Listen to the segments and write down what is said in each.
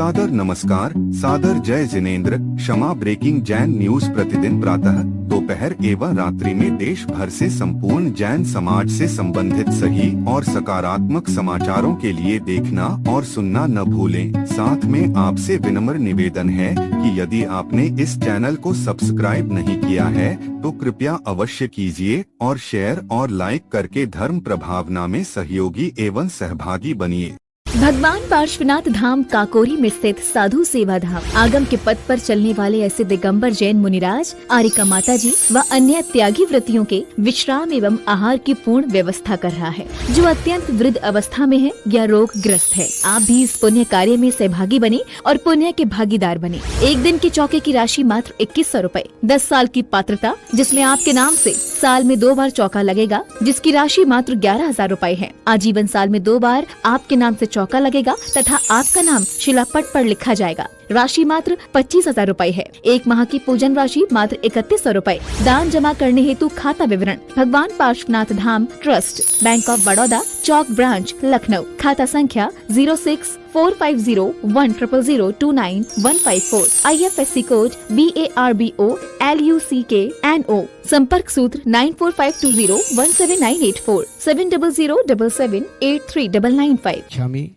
सादर नमस्कार, सादर जय जिनेंद्र। क्षमा ब्रेकिंग जैन न्यूज प्रतिदिन प्रातः, दोपहर एवं रात्रि में देश भर से संपूर्ण जैन समाज से संबंधित सही और सकारात्मक समाचारों के लिए देखना और सुनना न भूलें। साथ में आपसे विनम्र निवेदन है कि यदि आपने इस चैनल को सब्सक्राइब नहीं किया है तो कृपया अवश्य कीजिए और शेयर और लाइक करके धर्म प्रभावना में सहयोगी एवं सहभागी बनिए। भगवान पार्श्वनाथ धाम काकोरी में स्थित साधु सेवा धाम आगम के पथ पर चलने वाले ऐसे दिगंबर जैन मुनिराज, आरिका माता जी व अन्य त्यागी व्रतियों के विश्राम एवं आहार की पूर्ण व्यवस्था कर रहा है, जो अत्यंत वृद्ध अवस्था में है या रोग ग्रस्त है। आप भी इस पुण्य कार्य में सहभागी बने और पुण्य के भागीदार बने। एक दिन के चौके की राशि मात्र 2100 रूपए। 10 साल की पात्रता, जिसमें आपके नाम से साल में 2 बार चौका लगेगा, जिसकी राशि मात्र 11,000 रूपए है। आजीवन साल में 2 बार आपके नाम से चौका लगेगा तथा आपका नाम शिलापट पर लिखा जाएगा। राशि मात्र 25,000 रूपए है। 1 माह की पूजन राशि मात्र 3100 रूपए। दान जमा करने हेतु खाता विवरण भगवान Parshvanath Dham trust, bank of Baroda, Chowk branch, Lucknow. खाता संख्या 0645010029 IFSC कोड BARBO LUCKNO। संपर्क सूत्र 9452017984 7007783995। शामी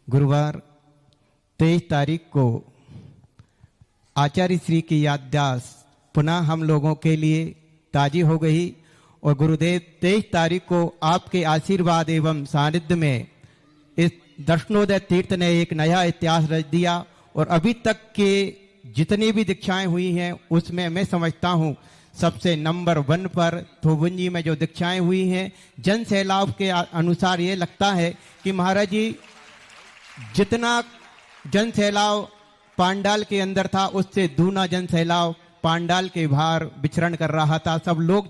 गुरुवार 23 तारीख को आचार्य श्री की याददाश्त पुनः हम लोगों के लिए ताजी हो गई और गुरुदेव 23 तारीख को आपके आशीर्वाद एवं सानिध्य में इस दर्शनोदय तीर्थ ने एक नया इतिहास रच दिया। और अभी तक के जितनी भी दीक्षाएं हुई हैं उसमें मैं समझता हूँ सबसे नंबर 1 पर थोबुंजी में जो दीक्षाएं हुई हैं, जन सैलाब के अनुसार ये लगता है कि महाराज जी जितना जन सैलाब पांडाल के अंदर था उससे दूना जन सैलाब पांडाल के बाहर विचरण कर रहा था। सब लोग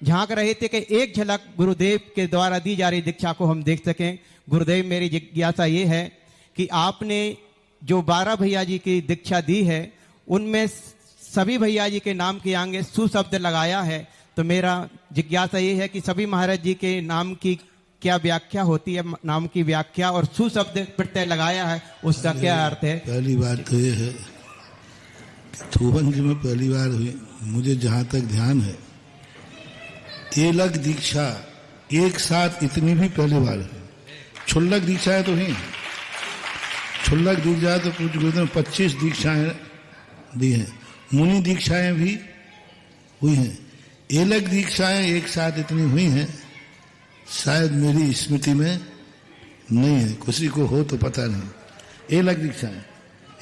झांक रहे थे कि एक झलक गुरुदेव के द्वारा दी जा रही दीक्षा को हम देख सकें। गुरुदेव, मेरी जिज्ञासा ये है कि आपने जो 12 भैया जी की दीक्षा दी है उनमें सभी भैया जी के नाम के आगे सुशब्द लगाया है, तो मेरा जिज्ञासा ये है कि सभी महाराज जी के नाम की क्या व्याख्या होती है, नाम की व्याख्या, और सुशब्द प्रत्यय लगाया है उसका क्या अर्थ है? पहली बात तो ये है थोबंजी में पहली बार हुई, मुझे जहां तक ध्यान है एलग दीक्षा एक साथ इतनी भी पहली बार है। छुल्लक दीक्षाएं तो हैं, छुल्लक दीक्षा तो कुछ गुरुदेव 25 दीक्षाएं दी हैं, मुनि दीक्षाएं भी हुई हैं। एलग दीक्षाएं एक साथ इतनी हुई हैं शायद मेरी स्मृति में नहीं है, किसी को हो तो पता नहीं। एलग दीक्षाएं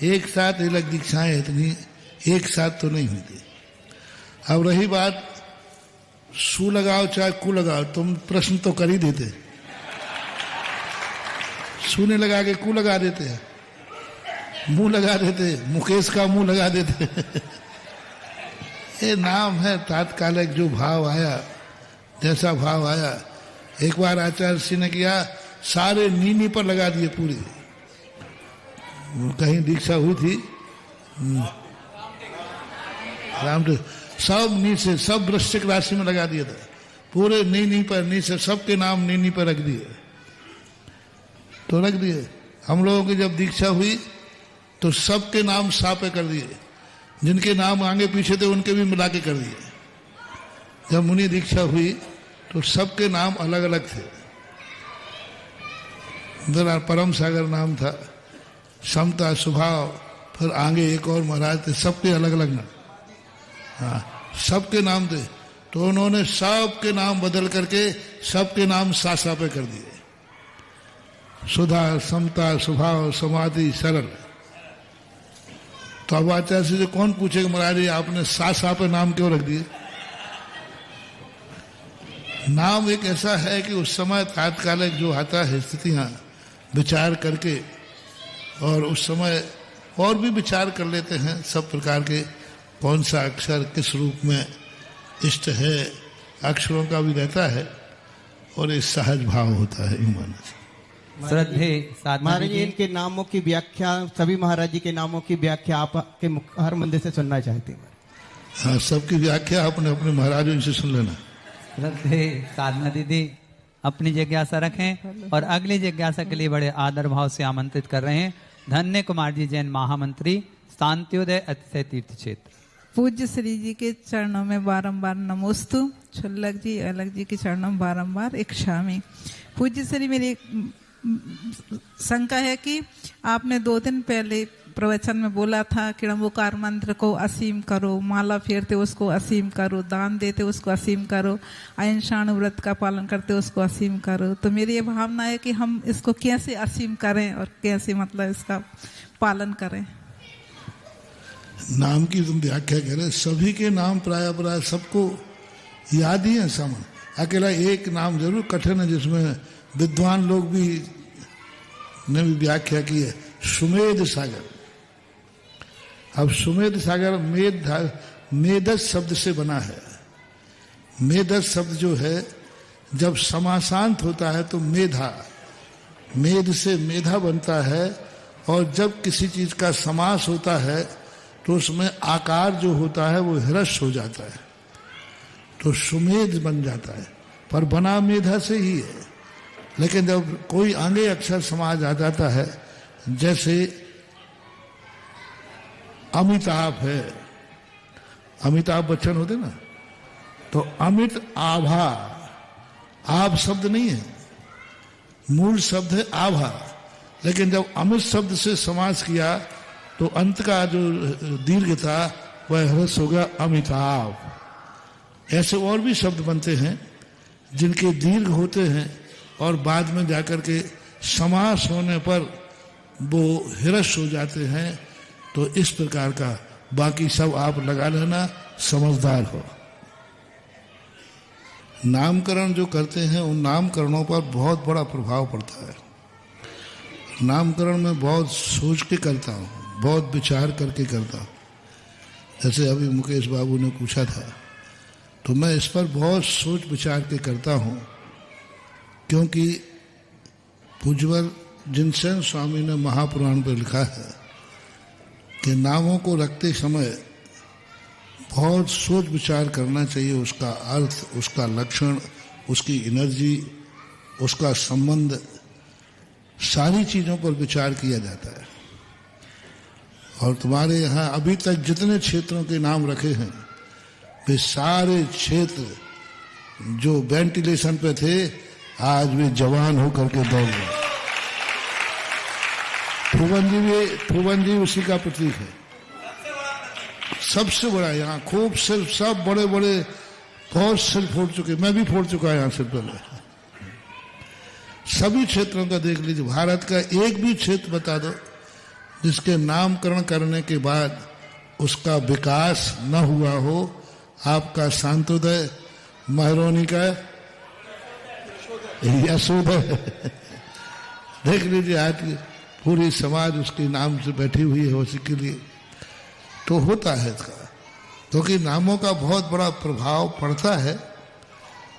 एक साथ, एलग दीक्षाएं इतनी एक साथ तो नहीं हुई थी। अब रही बात सु लगाओ चाहे कु लगाओ, तुम प्रश्न तो कर ही देते, सु ने लगा के कु लगा देते हैं, मुंह लगा देते, मुकेश का मुंह लगा देते ये नाम है तात्कालिक जो भाव आया, जैसा भाव आया। एक बार आचार्य श्री ने किया, सारे नीनी पर लगा दिए पूरी। कहीं दीक्षा हुई थी राम, सब नी से सब वृश्चिक राशि में लगा दिया था, पूरे नी पर, नी से सबके नाम नी पर रख दिए, तो रख दिए। हम लोगों की जब दीक्षा हुई तो सबके नाम सा पे कर दिए, जिनके नाम आगे पीछे थे उनके भी मिला के कर दिए। जब मुनि दीक्षा हुई तो सबके नाम अलग अलग थे। मेरा परम सागर नाम था, समता स्वभाव, फिर आगे एक और महाराज थे, सबके अलग अलग नाम, हाँ सबके नाम थे। तो उन्होंने सबके नाम बदल करके सबके नाम सा पे कर दिए, सुधा, समता, स्वभाव, समाधि, सरल। तो अब आचार्य से कौन पूछेगा महाराज जी आपने सा पे नाम क्यों रख दिए? नाम एक ऐसा है कि उस समय तात्कालिक जो आता है स्थितियां विचार करके, और उस समय और भी विचार कर लेते हैं सब प्रकार के, कौन सा अक्षर किस रूप में इष्ट है, अक्षरों का भी रहता है, और एक सहज भाव होता है ईमान। श्रद्धे महाराज जी इनके नामों की व्याख्या, सभी महाराज जी के नामों की व्याख्या आपके हर मंदिर से सुनना चाहते हैं। हाँ, सबकी व्याख्या अपने अपने महाराजों से सुन लेना। श्रद्धे साधना दीदी अपनी जिज्ञासा रखें और अगली जिज्ञासा के लिए बड़े आदर भाव से आमंत्रित कर रहे हैं। धन्य कुमार जी जैन महामंत्री, शांत्योदय अतिशय तीर्थ क्षेत्र। पूज्य श्री जी के चरणों में बारंबार नमोस्तु। छुल्लक जी अलग जी के चरणों में बारंबार इच्छामी। पूज्य श्री, मेरी एक शंका है कि आपने 2 दिन पहले प्रवचन में बोला था कि नमोकार मंत्र को असीम करो, माला फेरते उसको असीम करो, दान देते उसको असीम करो, अहिंसाणु व्रत का पालन करते उसको असीम करो। तो मेरी ये भावना है कि हम इसको कैसे असीम करें और कैसे मतलब इसका पालन करें। नाम की तुम व्याख्या कह रहे, सभी के नाम प्राय सबको याद ही है समन। अकेला एक नाम जरूर कठिन है जिसमें विद्वान लोग भी ने भी व्याख्या की है, सुमेध सागर। अब सुमेध सागर मेधस शब्द से बना है। मेधस शब्द जो है जब समासांत होता है तो मेधा, मेध से मेधा बनता है, और जब किसी चीज का समास होता है तो उसमें आकार जो होता है वो ह्रस्व हो जाता है, तो सुमेध बन जाता है, पर बना मेधा से ही है। लेकिन जब कोई आगे अक्षर समाज आ जाता है, जैसे अमिताभ है, अमिताभ बच्चन होते ना, तो अमित आभा, आभ शब्द नहीं है, मूल शब्द है आभा, लेकिन जब अमित शब्द से समास किया तो अंत का जो दीर्घ था वह ह्रस्व हो गया अमिताभ। ऐसे और भी शब्द बनते हैं जिनके दीर्घ होते हैं और बाद में जाकर के समास होने पर वो ह्रस्व हो जाते हैं। तो इस प्रकार का बाकी सब आप लगा लेना, समझदार हो। नामकरण जो करते हैं उन नामकरणों पर बहुत बड़ा प्रभाव पड़ता है। नामकरण में बहुत सोच के करता हूँ, बहुत विचार करके करता हूँ। जैसे अभी मुकेश बाबू ने पूछा था, तो मैं इस पर बहुत सोच विचार के करता हूँ, क्योंकि पूज्यवर जिनसेन स्वामी ने महापुराण पर लिखा है कि नामों को रखते समय बहुत सोच विचार करना चाहिए, उसका अर्थ, उसका लक्षण, उसकी एनर्जी, उसका संबंध, सारी चीजों पर विचार किया जाता है। और तुम्हारे यहाँ अभी तक जितने क्षेत्रों के नाम रखे हैं वे सारे क्षेत्र जो वेंटिलेशन पे थे आज वे जवान होकर के दौड़ रहे। फुवन जी उसी का प्रतीक है, सबसे बड़ा। यहाँ खूब सिर्फ सब बड़े बड़े बहुत सिर फोड़ चुके, मैं भी फोड़ चुका यहाँ सिर पहले। सभी क्षेत्रों का देख लीजिए, भारत का एक भी क्षेत्र बता दो जिसके नामकरण करने के बाद उसका विकास न हुआ हो। आपका शांतोदय, महरौनी का यशोदय, देख लीजिए आज पूरी समाज उसके नाम से बैठी हुई है उसी के लिए। तो होता है इसका, क्योंकि नामों का बहुत बड़ा प्रभाव पड़ता है।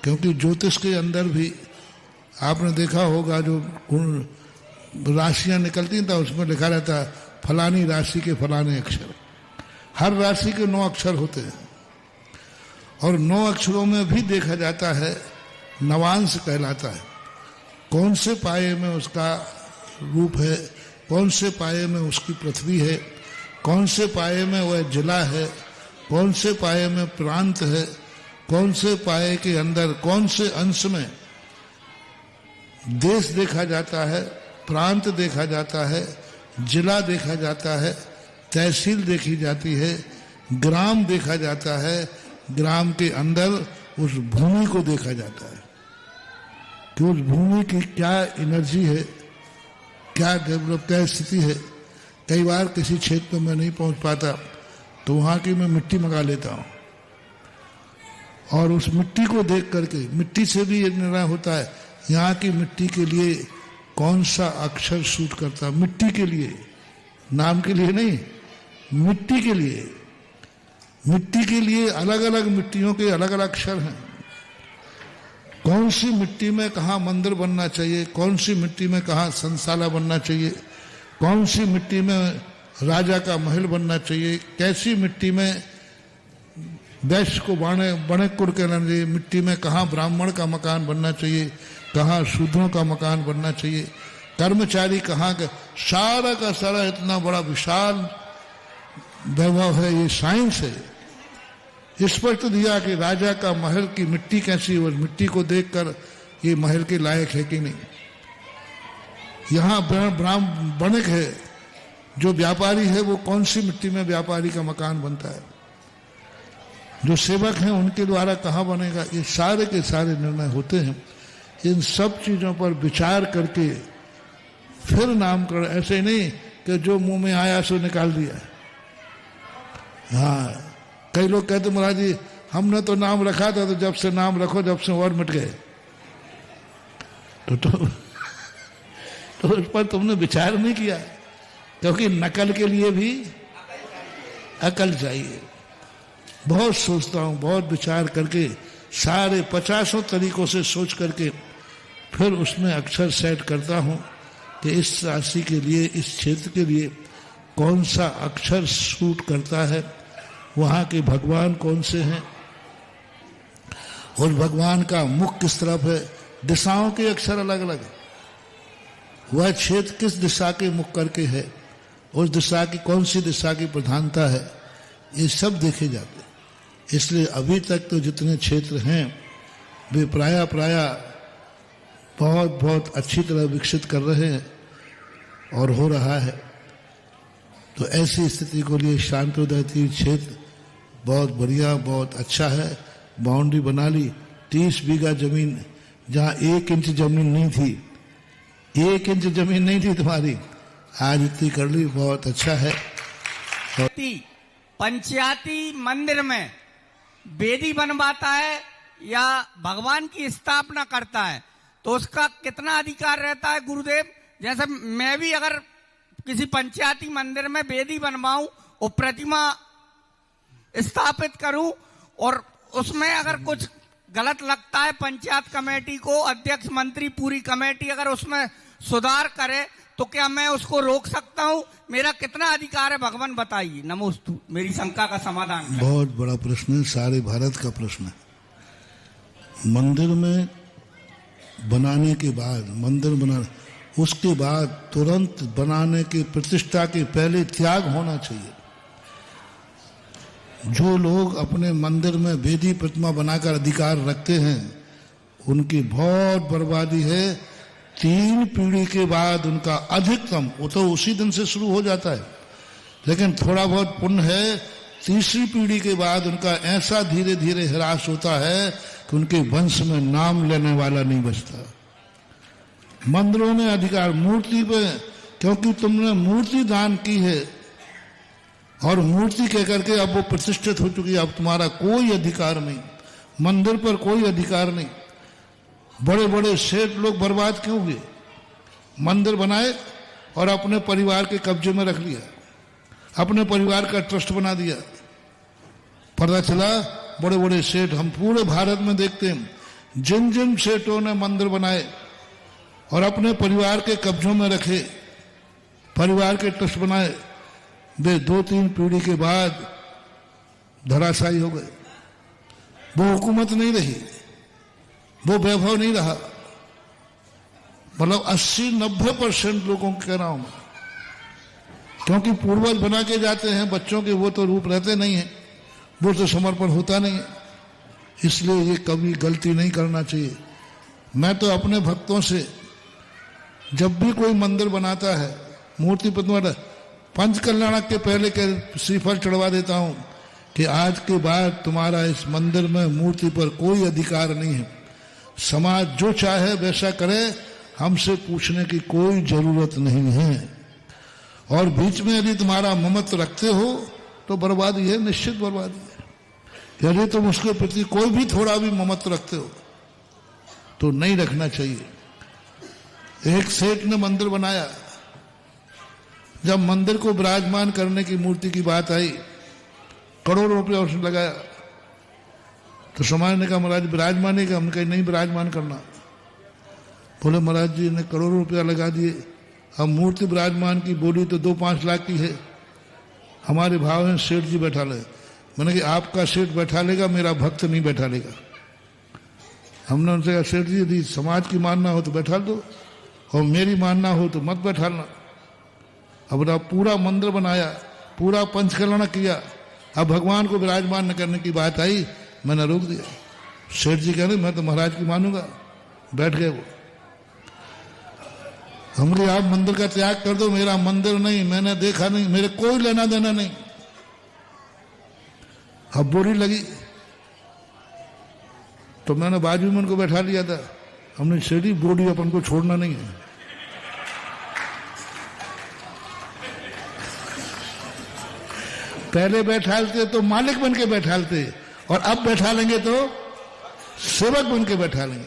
क्योंकि ज्योतिष के अंदर भी आपने देखा होगा जो राशियां निकलती हैं तो उसमें लिखा रहता है फलानी राशि के फलाने अक्षर। हर राशि के 9 अक्षर होते हैं, और 9 अक्षरों में भी देखा जाता है नवांश कहलाता है। कौन से पाए में उसका रूप है, कौन से पाए में उसकी पृथ्वी है, कौन से पाए में वह जिला है, कौन से पाए में प्रांत है, कौन से पाए के अंदर कौन से अंश में देश देखा जाता है, प्रांत देखा जाता है, जिला देखा जाता है, तहसील देखी जाती है, ग्राम देखा जाता है। ग्राम के अंदर उस भूमि को देखा जाता है कि उस भूमि की क्या एनर्जी है, क्या डेवलप, क्या स्थिति है। कई बार किसी क्षेत्र में मैं नहीं पहुंच पाता तो वहां की मैं मिट्टी मंगा लेता हूं, और उस मिट्टी को देख करके, मिट्टी से भी ये निर्णय होता है यहाँ की मिट्टी के लिए कौन सा अक्षर सूट करता है। मिट्टी के लिए, नाम के लिए नहीं, मिट्टी के लिए। मिट्टी के लिए अलग अलग मिट्टियों के अलग अलग अक्षर हैं। कौन सी मिट्टी में कहाँ मंदिर बनना चाहिए, कौन सी मिट्टी में कहाँ संसाला बनना चाहिए, कौन सी मिट्टी में राजा का महल बनना चाहिए, कैसी मिट्टी में वैश्य को बड़े कुड़ कहना चाहिए, मिट्टी में कहाँ ब्राह्मण का मकान बनना चाहिए, कहाँ शूद्रों का मकान बनना चाहिए। कर्मचारी कहाँ के, सारा का सारा इतना बड़ा विशाल वैभव है, ये साइंस है। स्पष्ट दिया कि राजा का महल की मिट्टी कैसी, और मिट्टी को देखकर ये महल के लायक है कि नहीं। यहाँ ब्राह्मणिक है, जो व्यापारी है वो कौन सी मिट्टी में व्यापारी का मकान बनता है, जो सेवक हैं उनके द्वारा कहाँ बनेगा, ये सारे के सारे निर्णय होते हैं। इन सब चीजों पर विचार करके फिर नामकरण, ऐसे नहीं कि जो मुंह में आया सो निकाल दिया। हाँ, कई लोग कहते महाराज जी हमने तो नाम रखा था, तो जब से नाम रखो जब से और मिट गए। तो उस पर तुमने विचार नहीं किया, क्योंकि नकल के लिए भी अकल चाहिए। बहुत सोचता हूँ, बहुत विचार करके सारे 50 तरीकों से सोच करके फिर उसमें अक्षर सेट करता हूँ कि इस राशि के लिए, इस क्षेत्र के लिए कौन सा अक्षर सूट करता है, वहाँ के भगवान कौन से हैं, और भगवान का मुख किस तरफ है। दिशाओं के अक्षर अलग अलग है, वह क्षेत्र किस दिशा के मुख करके है, उस दिशा की कौन सी दिशा की प्रधानता है, ये सब देखे जाते हैं। इसलिए अभी तक तो जितने क्षेत्र हैं वे प्राय बहुत बहुत अच्छी तरह विकसित कर रहे हैं और हो रहा है। तो ऐसी स्थिति को लिए शांतोदय तीर्थ क्षेत्र बहुत बढ़िया, बहुत अच्छा है। बाउंड्री बना ली, 30 बीघा जमीन, जहाँ 1 इंच जमीन नहीं थी, 1 इंच जमीन नहीं थी तुम्हारी, आज इतनी कर ली, बहुत अच्छा है। पंचायती मंदिर में वेदी बनवाता है या भगवान की स्थापना करता है, तो उसका कितना अधिकार रहता है गुरुदेव। जैसे मैं भी अगर किसी पंचायती मंदिर में वेदी बनवाऊं और प्रतिमा स्थापित करूं, और उसमें अगर कुछ गलत लगता है पंचायत कमेटी को, अध्यक्ष मंत्री पूरी कमेटी अगर उसमें सुधार करे, तो क्या मैं उसको रोक सकता हूं? मेरा कितना अधिकार है भगवान बताइए। नमोस्तु, मेरी शंका का समाधान करें। बहुत बड़ा प्रश्न है, सारे भारत का प्रश्न है। मंदिर में बनाने के बाद, मंदिर बना उसके बाद तुरंत बनाने के, प्रतिष्ठा के पहले त्याग होना चाहिए। जो लोग अपने मंदिर में वेदी प्रतिमा बनाकर अधिकार रखते हैं उनकी बहुत बर्बादी है। 3 पीढ़ी के बाद उनका अधिकतम, वो तो उसी दिन से शुरू हो जाता है, लेकिन थोड़ा बहुत पुण्य है, 3री पीढ़ी के बाद उनका ऐसा धीरे धीरे ह्रास होता है कि उनके वंश में नाम लेने वाला नहीं बचता। मंदिरों में अधिकार, मूर्ति पे, क्योंकि तुमने मूर्ति दान की है और मूर्ति कह करके अब वो प्रतिष्ठित हो चुकी है, अब तुम्हारा कोई अधिकार नहीं, मंदिर पर कोई अधिकार नहीं। बड़े बड़े सेठ लोग बर्बाद क्यों हुए? मंदिर बनाए और अपने परिवार के कब्जे में रख लिया, अपने परिवार का ट्रस्ट बना दिया। पता चला बड़े बड़े सेठ, हम पूरे भारत में देखते हैं, जिन जिन सेठों ने मंदिर बनाए और अपने परिवार के कब्जों में रखे, परिवार के ट्रस्ट बनाए, वे 2-3 पीढ़ी के बाद धराशायी हो गए। वो हुकूमत नहीं रही, वो वैभव नहीं रहा। मतलब 80-90% लोगों को कह रहा हूं मैं, क्योंकि पूर्वज बना के जाते हैं बच्चों के, वो तो रूप रहते नहीं है, वो तो समर्पण होता नहीं है। इसलिए ये कभी गलती नहीं करना चाहिए। मैं तो अपने भक्तों से जब भी कोई मंदिर बनाता है, मूर्ति प्रतिमा, पंचकल्याणक के पहले के श्रीफल चढ़वा देता हूं कि आज के बाद तुम्हारा इस मंदिर में मूर्ति पर कोई अधिकार नहीं है। समाज जो चाहे वैसा करे, हमसे पूछने की कोई जरूरत नहीं है। और बीच में यदि तुम्हारा ममत्व रखते हो तो बर्बादी है, निश्चित बर्बादी है। यदि तुम उसके प्रति कोई भी थोड़ा भी ममत्व रखते हो तो नहीं रखना चाहिए। एक सेठ ने मंदिर बनाया, जब मंदिर को विराजमान करने की मूर्ति की बात आई, करोड़ों रुपया उसने लगाया, तो समाज ने कहा महाराज विराजमान ही का, हमने कहा नहीं विराजमान करना। बोले महाराज जी ने करोड़ों रुपया लगा दिए, अब मूर्ति विराजमान की बोली तो 2-5 लाख की है, हमारे भाव हैं सेठ जी बैठा ले। मैंने कहा आपका सेठ बैठा लेगा, मेरा भक्त नहीं बैठा लेगा। हमने उनसे कहा सेठ जी यदि समाज की मानना हो तो बैठा दो, और मेरी मानना हो तो मत बैठालना। अब पूरा मंदिर बनाया, पूरा पंचकल्याण किया, अब भगवान को विराजमान न करने की बात आई, मैंने रोक दिया। सेठ जी कह रहे मैं तो महाराज की मानूंगा, बैठ गए वो। हमने आप मंदिर का त्याग कर दो, मेरा मंदिर नहीं, मैंने देखा नहीं, मेरे कोई लेना देना नहीं। अब बुरी लगी तो मैंने बाजू में उनको बैठा लिया था। हमने सीढ़ी बोड़ी अपन को छोड़ना नहीं है। पहले बैठालते तो मालिक बन के बैठालते, और अब बैठा लेंगे तो सेवक बन के बैठा लेंगे।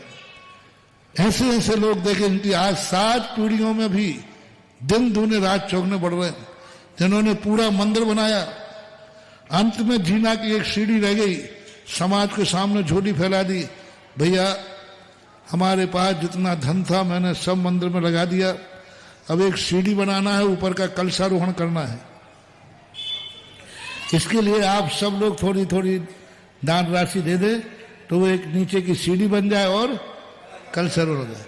ऐसे ऐसे लोग देखे इनकी आज 7 पीढ़ियों में भी दिन दूने रात चौगने बढ़ रहे हैं, जिन्होंने पूरा मंदिर बनाया। अंत में जीना की एक सीढ़ी रह गई, समाज के सामने झोली फैला दी, भैया हमारे पास जितना धन था मैंने सब मंदिर में लगा दिया, अब एक सीढ़ी बनाना है, ऊपर का कलशारोहण करना है। इसके लिए आप सब लोग थोड़ी थोड़ी दान राशि दे दें तो वो एक नीचे की सीढ़ी बन जाए और कलशारोहण हो जाए।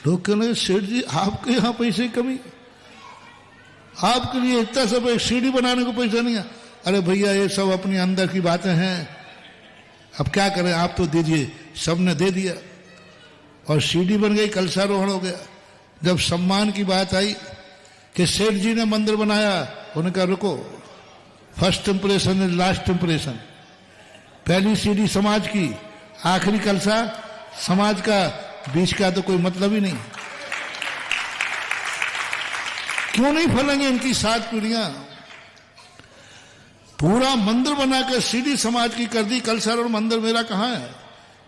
लोग कहने सेठ जी आपके यहाँ पैसे की कमी, आपके लिए इतना सब एक सीढ़ी बनाने को पैसा नहीं है। अरे भैया ये सब अपनी अंदर की बातें हैं, अब क्या करें, आप तो दीजिए। सबने दे दिया और सीढ़ी बन गई, कलशारोहण हो गया। जब सम्मान की बात आई कि सेठ जी ने मंदिर बनाया, उन्होंने कहा रुको, first impression is last impression. पहली सीढ़ी समाज की, आखिरी कलशा समाज का, बीच का तो कोई मतलब ही नहीं। क्यों नहीं फलेंगे इनकी 7 पीढ़ियां? पूरा मंदिर बनाकर सीढ़ी समाज की कर दी, कलशारोहण मंदिर मेरा कहां है?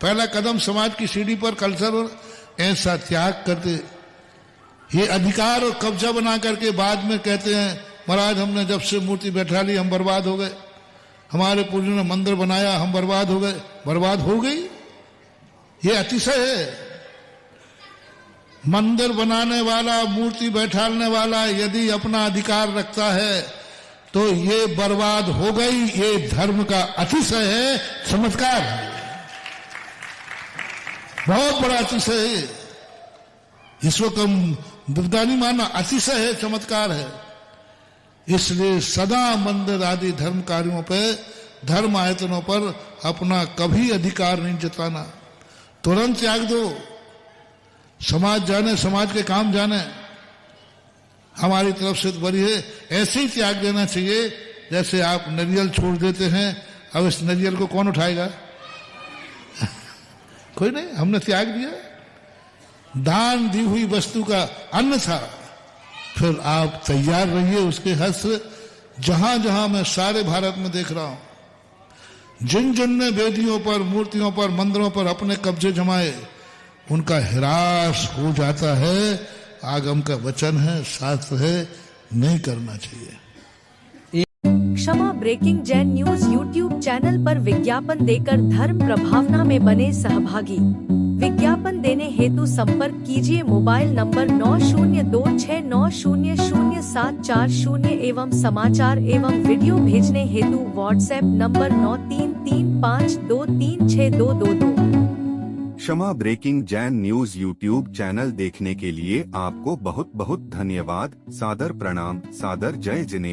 पहला कदम समाज की सीढ़ी पर कलशारोहण। ऐसा त्याग करते, ये अधिकार और कब्जा बना करके बाद में कहते हैं महाराज हमने जब से मूर्ति बैठा ली हम बर्बाद हो गए, हमारे पूर्वजों ने मंदिर बनाया हम बर्बाद हो गए। बर्बाद हो गई, ये अतिशय है। मंदिर बनाने वाला, मूर्ति बैठाने वाला यदि अपना अधिकार रखता है तो ये बर्बाद हो गई, ये धर्म का अतिशय है, चमत्कार है, बहुत बड़ा अतिशय है। इसको कम विपदा नहीं मानना, अतिशय है, चमत्कार है। इसलिए सदा मंदिर आदि धर्म कार्यों पे, धर्म आयतनों पर अपना कभी अधिकार नहीं जताना, तुरंत त्याग दो। समाज जाने, समाज के काम जाने, हमारी तरफ से तो बड़ी है। ऐसे ही त्याग देना चाहिए जैसे आप नारियल छोड़ देते हैं, अब इस नारियल को कौन उठाएगा? कोई नहीं, हमने त्याग दिया। दान दी हुई वस्तु का अन्न था, फिर आप तैयार रहिए उसके हद से। जहां जहां मैं सारे भारत में देख रहा हूं, जिन जिन ने वेदियों पर, मूर्तियों पर, मंदिरों पर अपने कब्जे जमाए, उनका हिरास हो जाता है। आगम का वचन है, शास्त्र है, नहीं करना चाहिए। Kshama breaking Jain news YouTube channel पर विज्ञापन देकर धर्म प्रभावना में बने सहभागी। विज्ञापन देने हेतु संपर्क कीजिए मोबाइल नंबर 9026900740 एवं समाचार एवं वीडियो भेजने हेतु WhatsApp number 9335236222। Kshama breaking Jain news YouTube channel देखने के लिए आपको बहुत बहुत धन्यवाद। सादर प्रणाम, सादर जय जिनेंद्र।